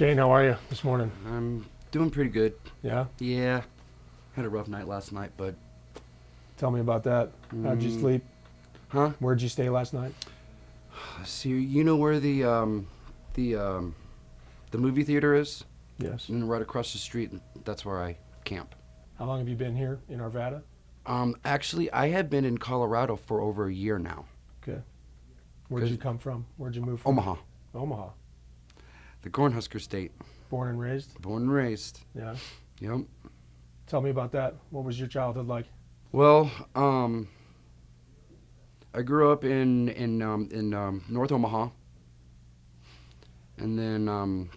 Shane, how are you this morning? I'm doing pretty good. Yeah? Yeah, had a rough night last night, but Tell me about that. How'd you mm, sleep? huh? Where'd you stay last night? So you know where the the movie theater is? Yes. And right across the street. That's where I camp. How long have you been here in Arvada? Actually, I have been in Colorado for over a year now. Okay. Where'd you come from? Where'd you move from? Omaha, Omaha. the Cornhusker State. Born and raised? Born and raised. Yeah. Yep. Tell me about that. What was your childhood like? Well, I grew up in North Omaha, and then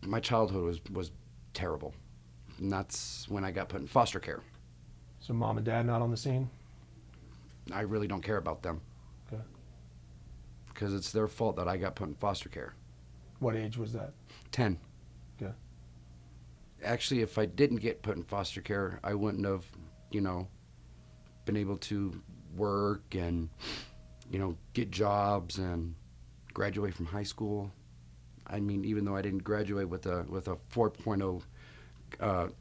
my childhood was terrible, and that's when I got put in foster care. So mom and dad not on the scene? I really don't care about them. Okay. Because it's their fault that I got put in foster care. What age was that? 10. Okay. Actually, if I didn't get put in foster care, I wouldn't have, been able to work and, get jobs and graduate from high school. I mean, even though I didn't graduate with a 4.0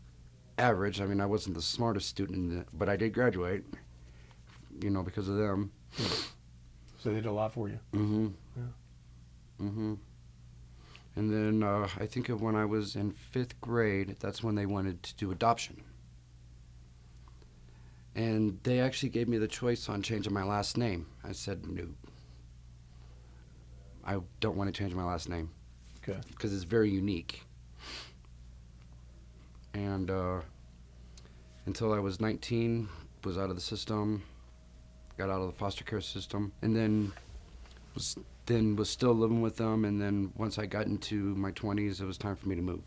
average, I mean, I wasn't the smartest student, but I did graduate, because of them. So they did a lot for you. Mm-hmm. Yeah. Mm-hmm. And then I think of when I was in 5th grade, that's when they wanted to do adoption. And they actually gave me the choice on changing my last name. I said, no. I don't want to change my last name. Okay. Because it's very unique. And until I was 19, was out of the system, got out of the foster care system, and then was still living with them. And then once I got into my 20s, it was time for me to move.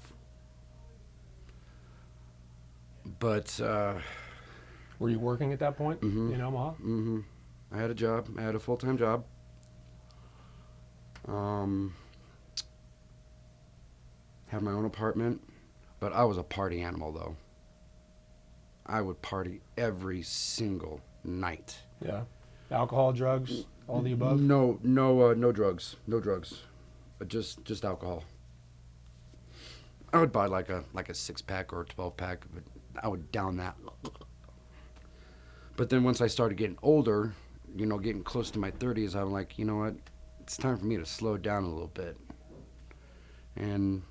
But Were you working at that point in Omaha? Mm-hmm. I had a job. I had a full-time job. Had my own apartment, but I was a party animal, though. I would party every single night. Yeah. Alcohol, drugs, all the above? No drugs. No drugs. But just alcohol. I would buy like a 6-pack or a 12-pack, but I would down that. But then once I started getting older, getting close to my 30s, I'm like, you know what? It's time for me to slow down a little bit. And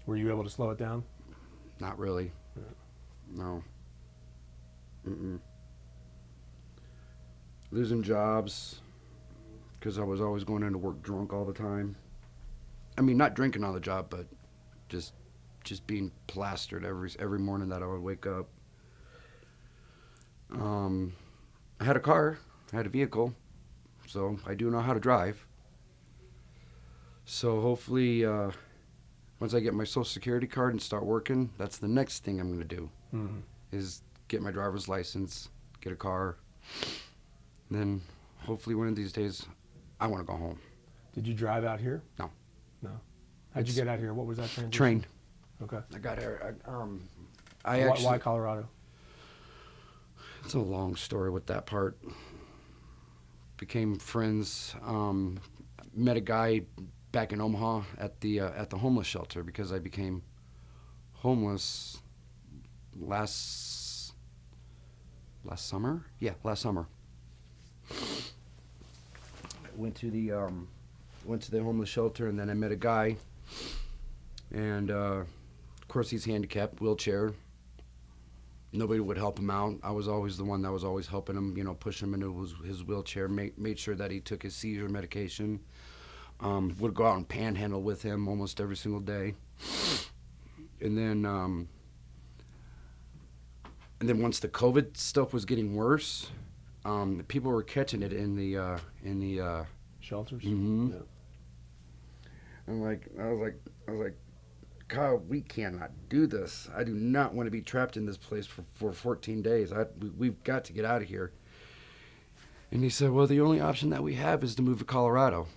Were you able to slow it down? not really. Yeah. No. Mm-mm. Losing jobs because I was always going into work drunk all the time. I mean, not drinking on the job, but just being plastered every morning that I would wake up. I had a car, I had a vehicle, so I do know how to drive. So hopefully, once I get my Social Security card and start working, that's the next thing I'm going to do, is get my driver's license, get a car. And then hopefully one of these days, I want to go home. Did you drive out here? No. No. How'd you get out here? What was that transition? Train. Okay. I got here. Why Colorado? It's a long story with that part. Became friends. Met a guy back in Omaha at the homeless shelter because I became homeless last summer. Yeah, last summer. Went to the homeless shelter, and then I met a guy, and of course he's handicapped, wheelchair. Nobody would help him out. I was always the one that was always helping him, pushing him into his wheelchair, made sure that he took his seizure medication. Would go out and panhandle with him almost every single day. And then once the COVID stuff was getting worse, people were catching it in the Shelters? Mm-hmm. Yeah. I was like, Kyle, we cannot do this. I do not want to be trapped in this place for 14 days. We've got to get out of here. And he said, well, the only option that we have is to move to Colorado.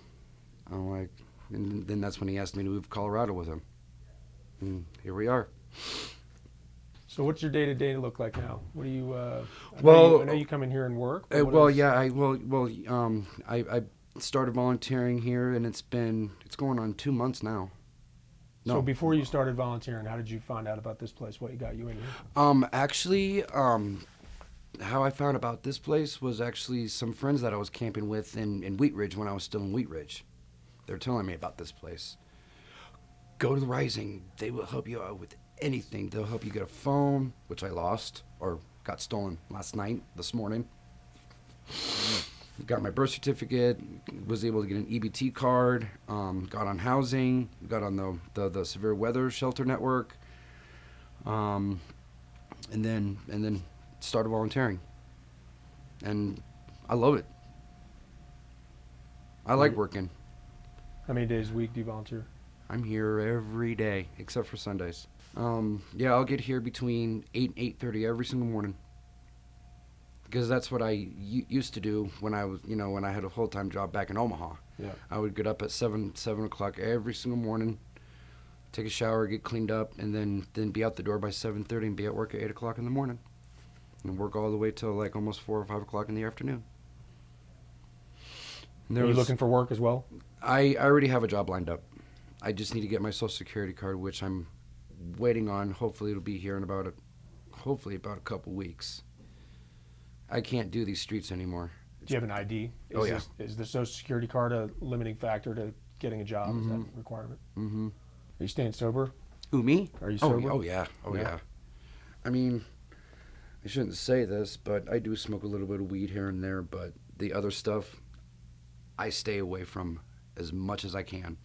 I'm like, and then that's when he asked me to move to Colorado with him. And here we are. So what's your day-to-day look like now? What do you, I Well, know you come in here and work. I started volunteering here, and it's going on 2 months now. So No. before you started volunteering, how did you find out about this place? What got you in here? Actually, how I found about this place was actually some friends that I was camping with in Wheat Ridge when I was still in Wheat Ridge. They're telling me about this place. Go to the Rising. They will help you out with anything. They'll help you get a phone, which I lost or got stolen this morning. Got my birth certificate, was able to get an EBT card, got on housing, got on the severe weather shelter network, and then started volunteering. And I love it. I like working. How many days a week do you volunteer? I'm here every day except for Sundays. Yeah, I'll get here between 8 and 8:30 every single morning. Because that's what I used to do when I had a full-time job back in Omaha. Yeah. I would get up at 7 o'clock every single morning, take a shower, get cleaned up, and then be out the door by 7:30 and be at work at 8 o'clock in the morning. And work all the way till like almost 4 or 5 o'clock in the afternoon. And Are you looking for work as well? I already have a job lined up. I just need to get my Social Security card, which I'm waiting on. Hopefully it'll be here in about a couple weeks. I can't do these streets anymore. Do you have an ID? Oh, yeah. Is the Social Security card a limiting factor to getting a job? Is that a requirement? Mm-hmm. Are you staying sober? Who, me? Are you sober? Oh yeah. Yeah. I mean, I shouldn't say this, but I do smoke a little bit of weed here and there, but the other stuff, I stay away from as much as I can.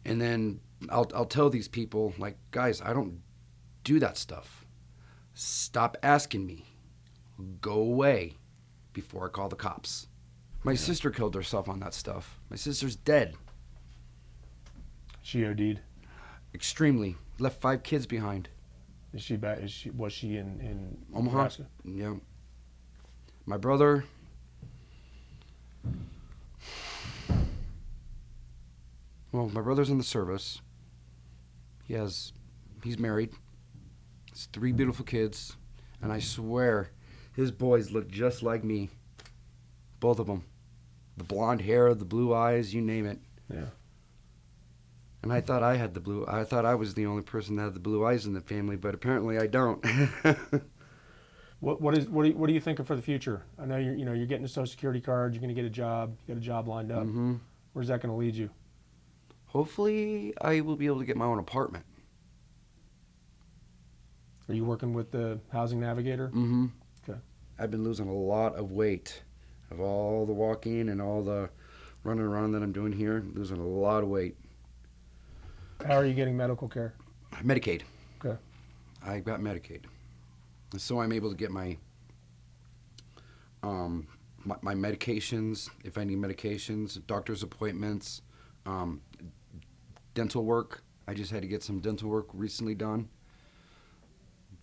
And then I'll tell these people, like, guys, I don't do that stuff. Stop asking me. Go away before I call the cops. My sister killed herself on that stuff. My sister's dead. She OD'd. Extremely. Left 5 kids behind. Is she back? Was she in Omaha? Nebraska? Yeah. My brother. Well, my brother's in the service. He's married. Has 3 beautiful kids. And I swear, his boys look just like me. Both of them. The blonde hair, the blue eyes, you name it. Yeah. And I thought I was the only person that had the blue eyes in the family, but apparently I don't. What are you thinking for the future? I know you're getting a Social Security card. You're going to get a job. You got a job lined up. Mm-hmm. Where's that going to lead you? Hopefully, I will be able to get my own apartment. Are you working with the Housing Navigator? Mm-hmm. Okay. I've been losing a lot of weight of all the walking and all the running around that I'm doing here. Losing a lot of weight. How are you getting medical care? Medicaid. Okay. I got Medicaid, and so I'm able to get my my medications if I need medications, doctor's appointments, dental work. I just had to get some dental work recently done.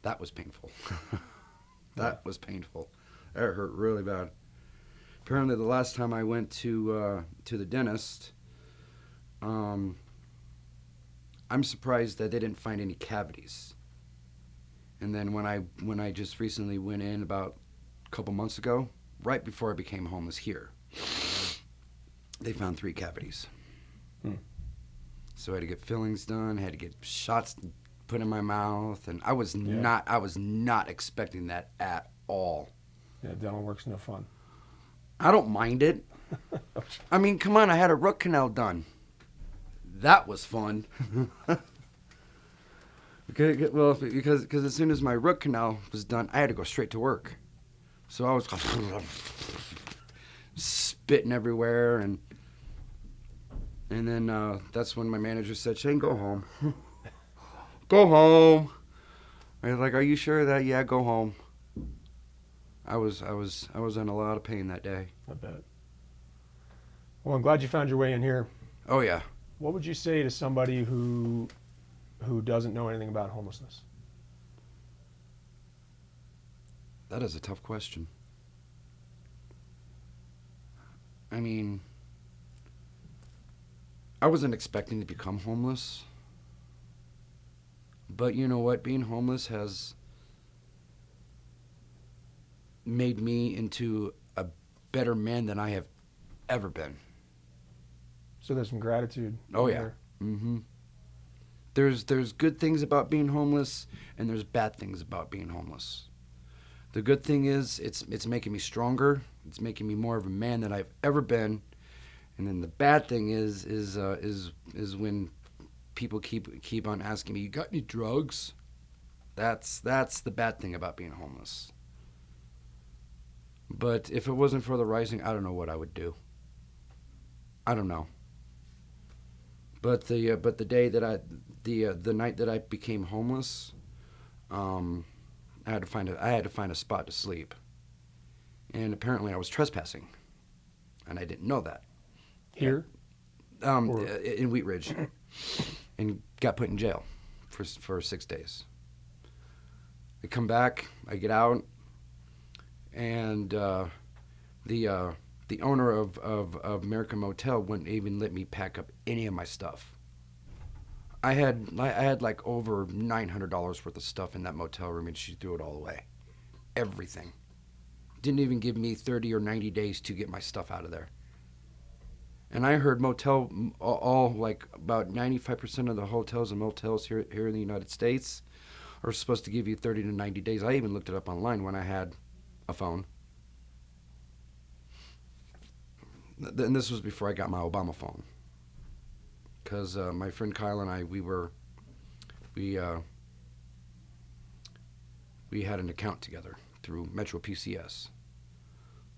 That was painful. That was painful. That hurt really bad. Apparently, the last time I went to the dentist, I'm surprised that they didn't find any cavities. And then when I just recently went in about a couple months ago, right before I became homeless here, they found 3 cavities. So I had to get fillings done, had to get shots put in my mouth, and I was not expecting that at all. Yeah, dental work's no fun. I don't mind it. I mean, come on, I had a root canal done. That was fun. Okay, well, because as soon as my root canal was done, I had to go straight to work. So I was spitting everywhere, and then that's when my manager said, "Shane, go home. Go home." I was like, "Are you sure of that?" "Yeah, go home." I was in a lot of pain that day. I bet. Well, I'm glad you found your way in here. Oh yeah. What would you say to somebody who doesn't know anything about homelessness? That is a tough question. I mean, I wasn't expecting to become homeless. But you know what? Being homeless has made me into a better man than I have ever been. So there's some gratitude. Oh, in yeah. there. Mm-hmm. There's good things about being homeless, and there's bad things about being homeless. The good thing is it's making me stronger. It's making me more of a man than I've ever been. And then the bad thing is when people keep on asking me, "You got any drugs?" That's the bad thing about being homeless. But if it wasn't for the rising, I don't know what I would do. I don't know. But the day that the night that I became homeless, I had to find a spot to sleep, and apparently I was trespassing, and I didn't know that. Here? Or- In Wheat Ridge, and got put in jail for 6 days. I come back, I get out, and the owner of American Motel wouldn't even let me pack up any of my stuff. I had like over $900 worth of stuff in that motel room, and she threw it all away, everything. Didn't even give me 30 or 90 days to get my stuff out of there. And I heard motel all like about 95% of the hotels and motels here in the United States are supposed to give you 30 to 90 days. I even looked it up online when I had a phone. And this was before I got my Obama phone. Because my friend Kyle and I, we had an account together through Metro PCS,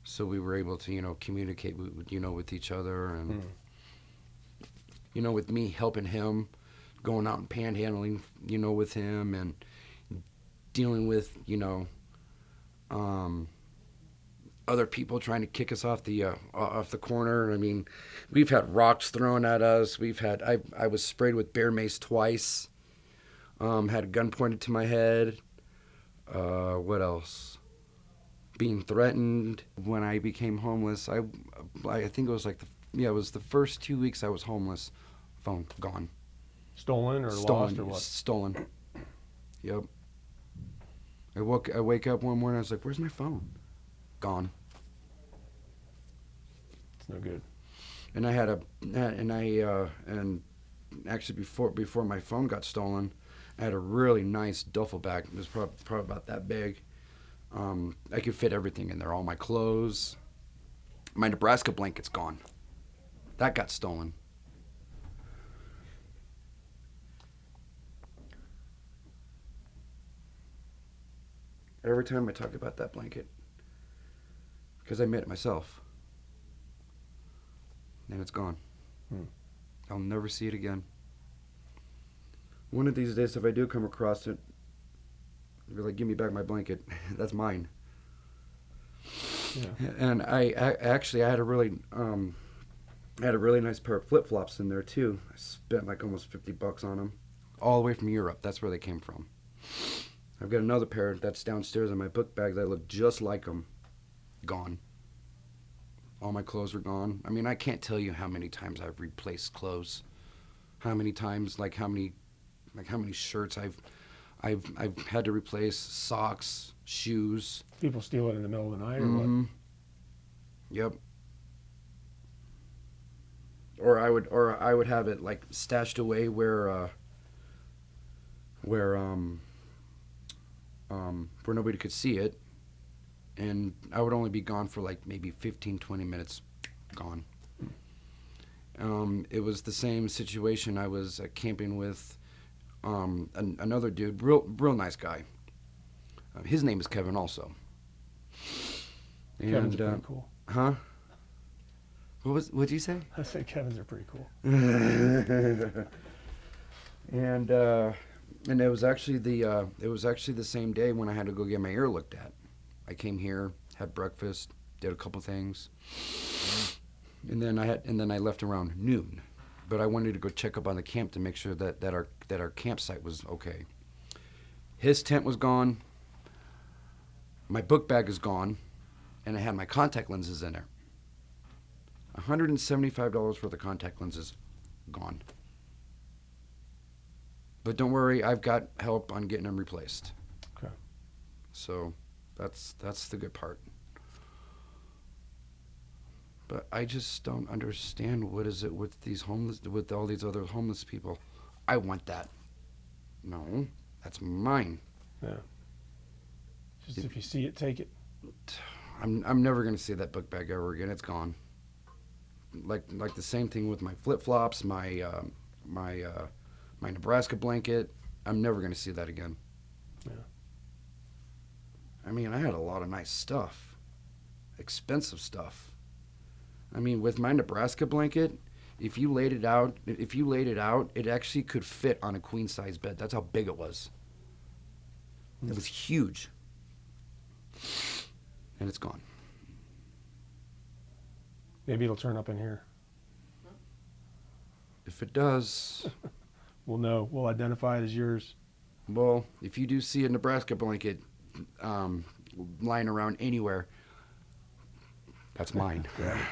so we were able to communicate with each other, and with me helping him, going out and panhandling with him, and dealing with other people trying to kick us off the corner. I mean, we've had rocks thrown at us. I was sprayed with bear mace twice. Had a gun pointed to my head. What else? Being threatened. When I became homeless, I think it was it was the first 2 weeks I was homeless. Phone gone. Stolen or Stolen. lost or what? Stolen. Yep. I wake up one morning. I was like, "Where's my phone?" Gone. It's no good. And and actually before my phone got stolen, I had a really nice duffel bag. It was probably about that big. I could fit everything in there. All my clothes. My Nebraska blanket's gone. That got stolen. Every time I talk about that blanket, because I made it myself, and it's gone. I'll never see it again. One of these days, if I do come across it, I'll be like, "Give me back my blanket. That's mine." Yeah. And I had a really nice pair of flip flops in there too. I spent like almost $50 on them, all the way from Europe. That's where they came from. I've got another pair that's downstairs in my book bag that look just like them. Gone. All my clothes are gone. I mean, I can't tell you how many times I've replaced clothes. How many times, how many shirts I've had to replace, socks, shoes. People steal it in the middle of the night or what? Yep. Or I would have it like stashed away where nobody could see it, and I would only be gone for like maybe 15, 20 minutes. Gone. It was the same situation. I was camping with another dude, real nice guy. His name is Kevin also. Kevin's And are pretty cool. huh? What'd you say? I say Kevin's are pretty cool. And it was actually the same day when I had to go get my ear looked at. I came here, had breakfast, did a couple things, and then I left around noon. But I wanted to go check up on the camp to make sure that our campsite was okay. His tent was gone. My book bag is gone, and I had my contact lenses in there. $175 worth of contact lenses, gone. But don't worry, I've got help on getting them replaced. Okay. So that's the good part. But I just don't understand what is it with these homeless, with all these other homeless people. I want that. No, that's mine. Yeah. Just if you see it, take it. I'm never gonna see that book bag ever again. It's gone. Like the same thing with my flip flops, my Nebraska blanket. I'm never gonna see that again. Yeah. I mean, I had a lot of nice stuff, expensive stuff. I mean, with my Nebraska blanket, if you laid it out, it actually could fit on a queen size bed. That's how big it was. It was huge. And it's gone. Maybe it'll turn up in here. If it does, We'll know. We'll identify it as yours. well, if you do see a Nebraska blanket lying around anywhere, that's mine. Grab it.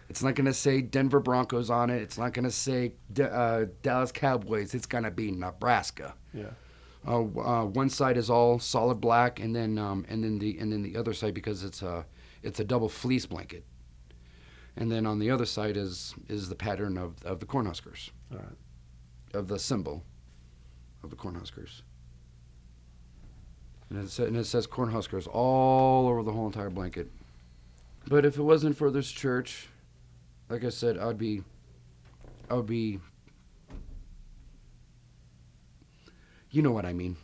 It's not going to say Denver Broncos on it. It's not going to say Dallas Cowboys. It's going to be Nebraska. Yeah. One side is all solid black, and then the other side, because it's a double fleece blanket, and then on the other side is the pattern of the Cornhuskers, All right. of the symbol of the Cornhuskers, and it says Cornhuskers all over the whole entire blanket. But if it wasn't for this church, like I said, I would be, you know what I mean.